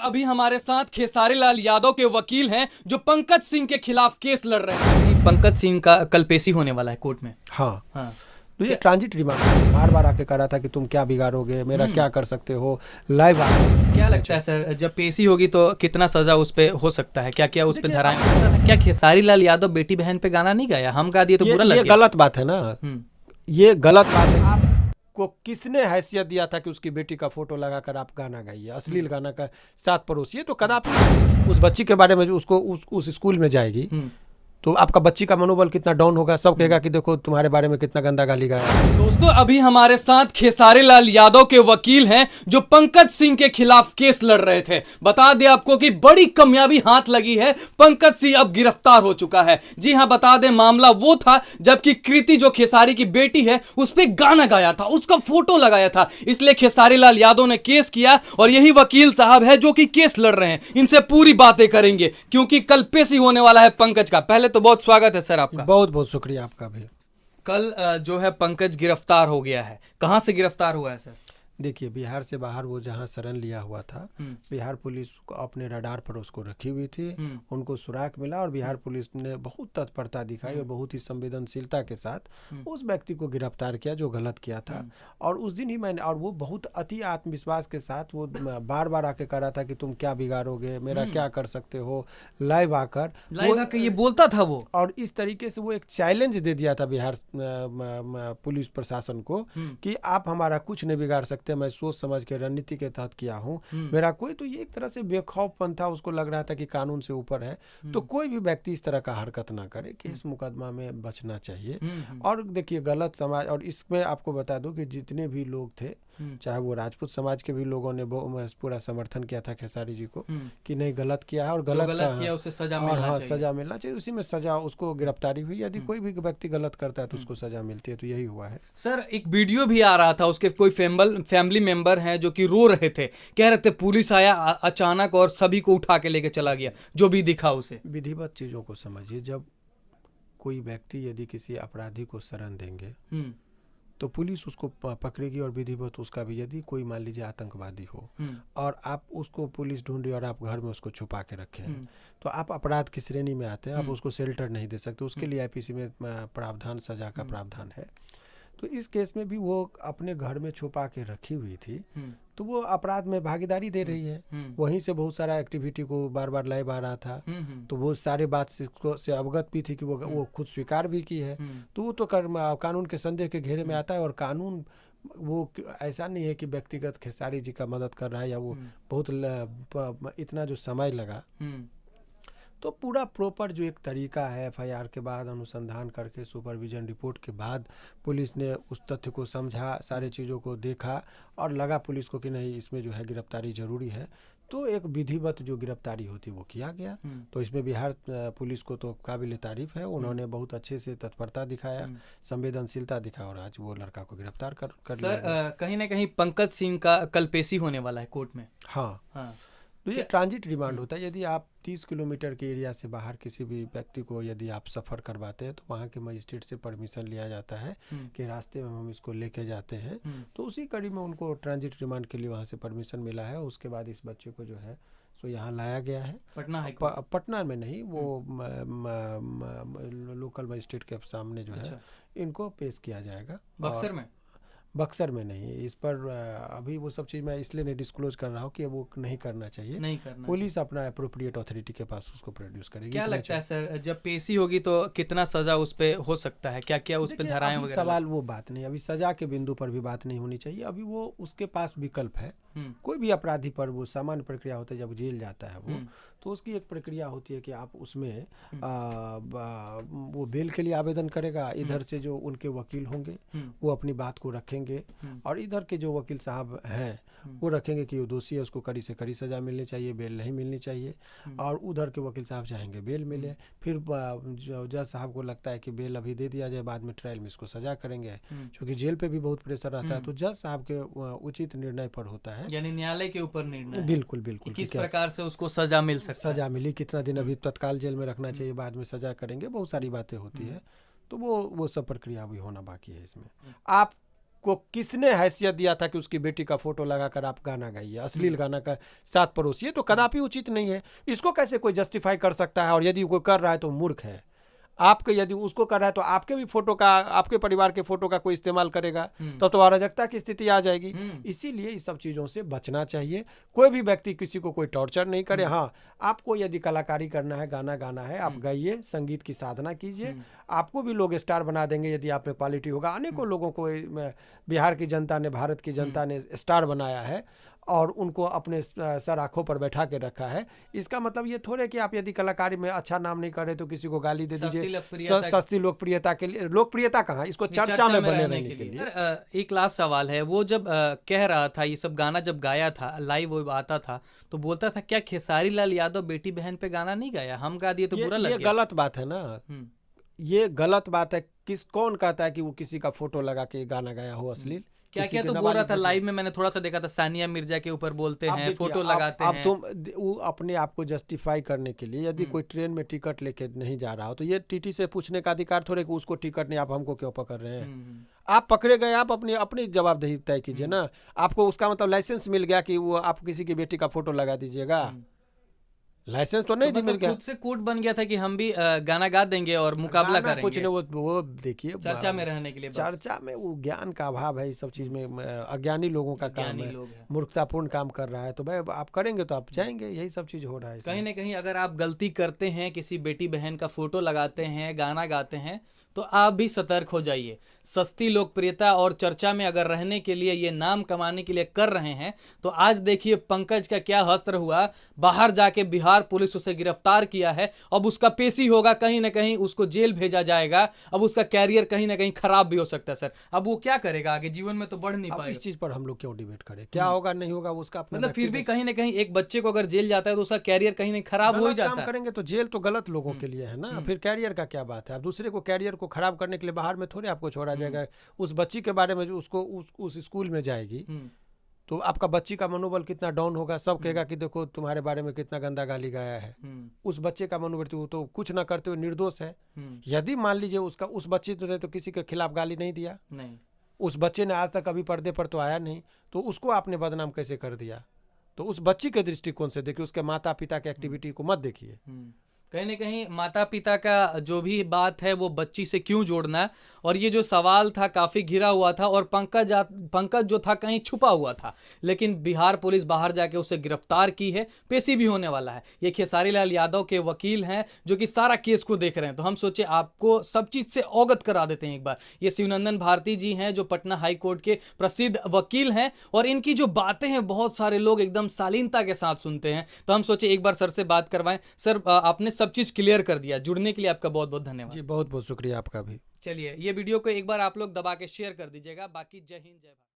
अभी हमारे साथ खेसारी लाल यादव के वकील हैं जो पंकज सिंह के खिलाफ केस लड़ रहे हैं। पंकज सिंह का कल पेशी होने वाला है कोर्ट में। हाँ तो ये ट्रांजिट रिमांड बार बार आके कह रहा था कि तुम क्या बिगाड़ोगे, मेरा क्या कर सकते हो, लाइव क्या लगता है सर, जब पेशी होगी तो कितना सजा उस पे हो सकता है, क्या क्या उस पे धाराएं? क्या खेसारी लाल यादव बेटी बहन पे गाना नहीं गाया? हम गा दिए तो बुरा लग गया। ये गलत बात है ना, ये गलत बात है। आपको किसने हैसियत दिया था कि उसकी बेटी का फोटो लगाकर आप गाना गाइए, अश्लील गाना का साथ परोसिए? तो कदापि उस बच्ची के बारे में जो उसको उस स्कूल में जाएगी तो आपका बच्ची का मनोबल कितना डाउन होगा, सब कहेगा कि देखो तुम्हारे बारे में कितना गंदा गाली गाया। दोस्तों अभी हमारे साथ खेसारी लाल यादव के वकील हैं जो पंकज सिंह के खिलाफ केस लड़ रहे थे। बता दें आपको कि बड़ी कामयाबी हाथ लगी है, पंकज सिंह अब गिरफ्तार हो चुका है। जी हां, बता दें मामला वो था जबकि कृति जो खेसारी की बेटी है उस पर गाना गाया था, उसका फोटो लगाया था, इसलिए खेसारी लाल यादव ने केस किया और यही वकील साहब है जो कि केस लड़ रहे हैं। इनसे पूरी बातें करेंगे क्योंकि कल पेशी होने वाला है पंकज का। पहले तो बहुत स्वागत है सर आपका। बहुत बहुत शुक्रिया आपका भी। कल जो है पंकज गिरफ्तार हो गया है, कहां से गिरफ्तार हुआ है सर? देखिए, बिहार से बाहर वो जहां शरण लिया हुआ था, बिहार पुलिस को अपने रडार पर उसको रखी हुई थी, उनको सुराग मिला और बिहार पुलिस ने बहुत तत्परता दिखाई और बहुत ही संवेदनशीलता के साथ उस व्यक्ति को गिरफ्तार किया जो गलत किया था। और उस दिन ही मैंने, और वो बहुत अति आत्मविश्वास के साथ वो बार बार आके कह रहा था कि तुम क्या बिगाड़ोगे, मेरा क्या कर सकते हो, लाइव आकर ये बोलता था वो। और इस तरीके से वो एक चैलेंज दे दिया था बिहार पुलिस प्रशासन को कि आप हमारा कुछ नहीं बिगाड़ सकते, मैं सोच समझ के रणनीति के तहत किया हूं, मेरा कोई, तो ये एक तरह से बेखौफपन था, उसको लग रहा था कि कानून से ऊपर है। तो कोई भी व्यक्ति इस तरह का हरकत ना करे कि इस मुकदमा में बचना चाहिए। और देखिए, गलत समाज, और इसमें आपको बता दूं कि जितने भी लोग थे, चाहे वो राजपूत समाज के भी लोगों ने पूरा समर्थन किया था खेसारी जी को कि नहीं गलत किया है और गलत किया उसे सजा मिलना चाहिए। सजा मिलना चाहिए, उसी में सजा, उसको गिरफ्तारी हुई। यदि कोई भी व्यक्ति गलत करता है तो उसको सजा मिलती है, तो यही हुआ है। सर एक वीडियो भी आ रहा था, उसके कोई फैमिली मेंबर हैं जो कि रो रहे थे, कह रहे थे पुलिस आया अचानक और सभी को उठा के लेके चला गया, जो भी दिखा उसे। विधिवत चीजों को समझिए। जब कोई व्यक्ति यदि किसी अपराधी को शरण देंगे तो पुलिस उसको पकड़ेगी और विधिवत उसका भी, यदि कोई मान लीजिए आतंकवादी हो और आप उसको पुलिस ढूंढ रही और आप घर में उसको छुपा के रखे हैं, तो आप अपराध की श्रेणी में आते हैं, आप उसको शेल्टर नहीं दे सकते, उसके लिए आईपीसी में प्रावधान, सजा का प्रावधान है। तो इस केस में भी वो अपने घर में छुपा के रखी हुई थी, तो वो अपराध में भागीदारी दे रही है। वहीं से बहुत सारा एक्टिविटी को बार बार लाइव आ रहा था, तो वो सारे बात से अवगत भी थी कि वो खुद स्वीकार भी की है। तो वो तो कानून के संदेह के घेरे में आता है। और कानून वो ऐसा नहीं है कि व्यक्तिगत खेसारी जी का मदद कर रहा है या वो बहुत इतना जो समय लगा, तो पूरा प्रॉपर जो एक तरीका है, एफआईआर के बाद अनुसंधान करके सुपरविजन रिपोर्ट के बाद पुलिस ने उस तथ्य को समझा, सारे चीज़ों को देखा और लगा पुलिस को कि नहीं, इसमें जो है गिरफ्तारी जरूरी है, तो एक विधिवत जो गिरफ्तारी होती वो किया गया। तो इसमें बिहार पुलिस को तो काबिल तारीफ है, उन्होंने बहुत अच्छे से तत्परता दिखाया, संवेदनशीलता दिखा और आज वो लड़का को गिरफ्तार कर लिया। कहीं ना कहीं पंकज सिंह का कल पेशी होने वाला है कोर्ट में। हाँ तो ये ट्रांजिट रिमांड होता है। यदि आप 30 किलोमीटर के एरिया से बाहर किसी भी व्यक्ति को यदि आप सफ़र करवाते हैं तो वहाँ के मजिस्ट्रेट से परमिशन लिया जाता है कि रास्ते में हम इसको लेके जाते हैं, तो उसी कड़ी में उनको ट्रांजिट रिमांड के लिए वहाँ से परमिशन मिला है। उसके बाद इस बच्चे को जो है सो यहाँ लाया गया है पटना में नहीं, वो लोकल मजिस्ट्रेट के सामने जो है इनको पेश किया जाएगा। बक्सर में नहीं, इस पर अभी वो सब चीज़ मैं इसलिए नहीं डिस्क्लोज कर रहा हूँ कि वो नहीं करना चाहिए, पुलिस अपना अप्रोप्रिएट अथॉरिटी के पास उसको प्रोड्यूस करेगी। क्या लगता है सर, जब पेशी होगी तो कितना सजा उस पे हो सकता है, क्या क्या उस पे धाराएं वगैरह? सवाल वो बात नहीं, अभी सजा के बिंदु पर भी बात नहीं होनी चाहिए। अभी वो उसके पास विकल्प है। कोई भी अपराधी पर वो सामान्य प्रक्रिया होता है, जब जेल जाता है वो तो उसकी एक प्रक्रिया होती है कि आप उसमें वो बेल के लिए आवेदन करेगा, इधर से जो उनके वकील होंगे वो अपनी बात को रखेंगे और इधर के जो वकील साहब हैं वो रखेंगे कि वो दोषी है, उसको कड़ी से कड़ी सजा मिलनी चाहिए, बेल नहीं मिलनी चाहिए। और उधर के वकील साहब चाहेंगे बेल मिले। फिर जज साहब को लगता है कि बेल अभी दे दिया जाए, बाद में ट्रायल में इसको सजा करेंगे, क्योंकि जेल पे भी बहुत प्रेशर रहता है। तो जज साहब के उचित निर्णय पर होता है, यानी न्यायालय के ऊपर निर्णय। बिल्कुल बिल्कुल, किस प्रकार से उसको सजा मिल सकती है, सजा मिली, कितना दिन अभी तत्काल जेल में रखना चाहिए, बाद में सजा करेंगे, बहुत सारी बातें होती है। तो वो सब प्रक्रिया अभी होना बाकी है। इसमें आप को किसने हैसियत दिया था कि उसकी बेटी का फोटो लगाकर आप गाना गाइए, अश्लील गाना का साथ परोसिए? तो कदापि उचित नहीं है। इसको कैसे कोई जस्टिफाई कर सकता है? और यदि कोई कर रहा है तो मूर्ख है। आपके यदि उसको कर रहा है तो आपके भी फोटो का, आपके परिवार के फोटो का कोई इस्तेमाल करेगा, तब तो अराजकता की स्थिति आ जाएगी। इसीलिए इस सब चीज़ों से बचना चाहिए। कोई भी व्यक्ति किसी को कोई टॉर्चर नहीं करे। हाँ, आपको यदि कलाकारी करना है, गाना गाना है, आप गाइए, संगीत की साधना कीजिए। आपको भी लोग स्टार बना देंगे यदि आप में क्वालिटी होगा। अनेकों लोगों को बिहार की जनता ने, भारत की जनता ने स्टार बनाया है और उनको अपने सर आंखों पर बैठा के रखा है। इसका मतलब ये थोड़े कि आप यदि कलाकारी में अच्छा नाम नहीं कर रहे तो किसी को गाली दे दीजिए। सस्ती लोकप्रियता के लिए, लोकप्रियता कहाँ, इसको चर्चा में बने रहने के लिए। एक लास्ट सवाल है, वो जब कह रहा था ये सब गाना, जब गाया था लाइव वो आता था तो बोलता था क्या खेसारी लाल यादव बेटी बहन पे गाना नहीं गाया, हम गा दिए तो बुरा लग गया? ये गलत बात है ना, ये गलत बात है। कौन कहता है कि वो किसी का फोटो लगा के गाना गाया हो अश्लील? क्या क्या तो बोल रहा था लाइव में, मैंने थोड़ा सा देखा था, सानिया मिर्जा के ऊपर बोलते हैं, फोटो लगाते हैं। अब तुम वो अपने आप को जस्टिफाई करने के लिए यदि कोई ट्रेन में टिकट लेके नहीं जा रहा हो तो ये टीटी से पूछने का अधिकार थोड़े कि उसको टिकट नहीं, आप हमको क्यों पकड़ रहे हैं? आप पकड़े गए, आप अपनी जवाबदेही तय कीजिए ना। आपको उसका मतलब लाइसेंस मिल गया कि वो आप किसी की बेटी का फोटो लगा दीजिएगा? लाइसेंस तो नहीं मिल गया, खुद से कोर्ट बन गया था कि हम भी गाना गा देंगे और मुकाबला करेंगे। कुछ नहीं, वो देखिए चर्चा में रहने के लिए, चर्चा में वो ज्ञान का अभाव है। इस सब चीज में अज्ञानी लोगों का काम है, मूर्खतापूर्ण काम कर रहा है। तो भाई आप करेंगे तो आप जाएंगे, यही सब चीज हो रहा है। कहीं ना कहीं अगर आप गलती करते हैं, किसी बेटी बहन का फोटो लगाते हैं, गाना गाते हैं, तो आप भी सतर्क हो जाइए। सस्ती लोकप्रियता और चर्चा में अगर रहने के लिए, ये नाम कमाने के लिए कर रहे हैं, तो आज देखिए पंकज का क्या हश्र हुआ। बाहर जाके बिहार पुलिस उसे गिरफ्तार किया है। अब उसका पेशी होगा, कहीं ना कहीं उसको जेल भेजा जाएगा। अब उसका कैरियर कहीं ना कहीं खराब भी हो सकता है। सर अब वो क्या करेगा आगे, जीवन में तो बढ़ नहीं पाएगा। इस चीज पर हम लोग क्यों डिबेट करें? क्या होगा नहीं होगा उसका अपना, मतलब फिर भी कहीं ना कहीं एक बच्चे को अगर जेल जाता है तो उसका कैरियर कहीं ना खराब हो ही जाता है। करेंगे तो जेल तो गलत लोगों के लिए है ना, फिर कैरियर का क्या बात है? आप दूसरे को कैरियर को खराब करने के लिए बाहर में थोड़े आपको छोड़ा जाएगा। उस बच्ची के बारे में जो उसको उस स्कूल में जाएगी तो आपका बच्ची का मनोबल कितना डाउन होगा। सब कहेगा कि देखो तुम्हारे बारे में कितना गंदा गाली गाया है। उस बच्चे का मनोबल तो कुछ ना करते हुए निर्दोष है। यदि मान लीजिए उस बच्चे ने तो किसी के खिलाफ गाली नहीं दिया, नहीं, उस बच्चे ने आज तक कभी पर्दे पर तो आया नहीं, तो उसको आपने बदनाम कैसे कर दिया? तो उस बच्ची के दृष्टिकोण से देखिए, उसके माता पिता के एक्टिविटी को मत देखिए। कहीं ना कहीं माता पिता का जो भी बात है वो बच्ची से क्यों जोड़ना है। और ये जो सवाल था काफ़ी घिरा हुआ था और पंकज जो था कहीं छुपा हुआ था, लेकिन बिहार पुलिस बाहर जाके उसे गिरफ्तार की है। पेशी भी होने वाला है। ये खेसारी लाल यादव के वकील हैं जो कि सारा केस को देख रहे हैं। तो हम सोचे आपको सब चीज़ से अवगत करा देते हैं एक बार। ये शिवनंदन भारती जी हैं जो पटना हाई कोर्ट के प्रसिद्ध वकील हैं और इनकी जो बातें हैं बहुत सारे लोग एकदम शालीनता के साथ सुनते हैं। तो हम सोचे एक बार सर से बात करवाएं। सर आपने सब चीज क्लियर कर दिया। जुड़ने के लिए आपका बहुत बहुत धन्यवाद। जी बहुत बहुत शुक्रिया आपका भी। चलिए ये वीडियो को एक बार आप लोग दबा के शेयर कर दीजिएगा। बाकी जय हिंद जय भारत।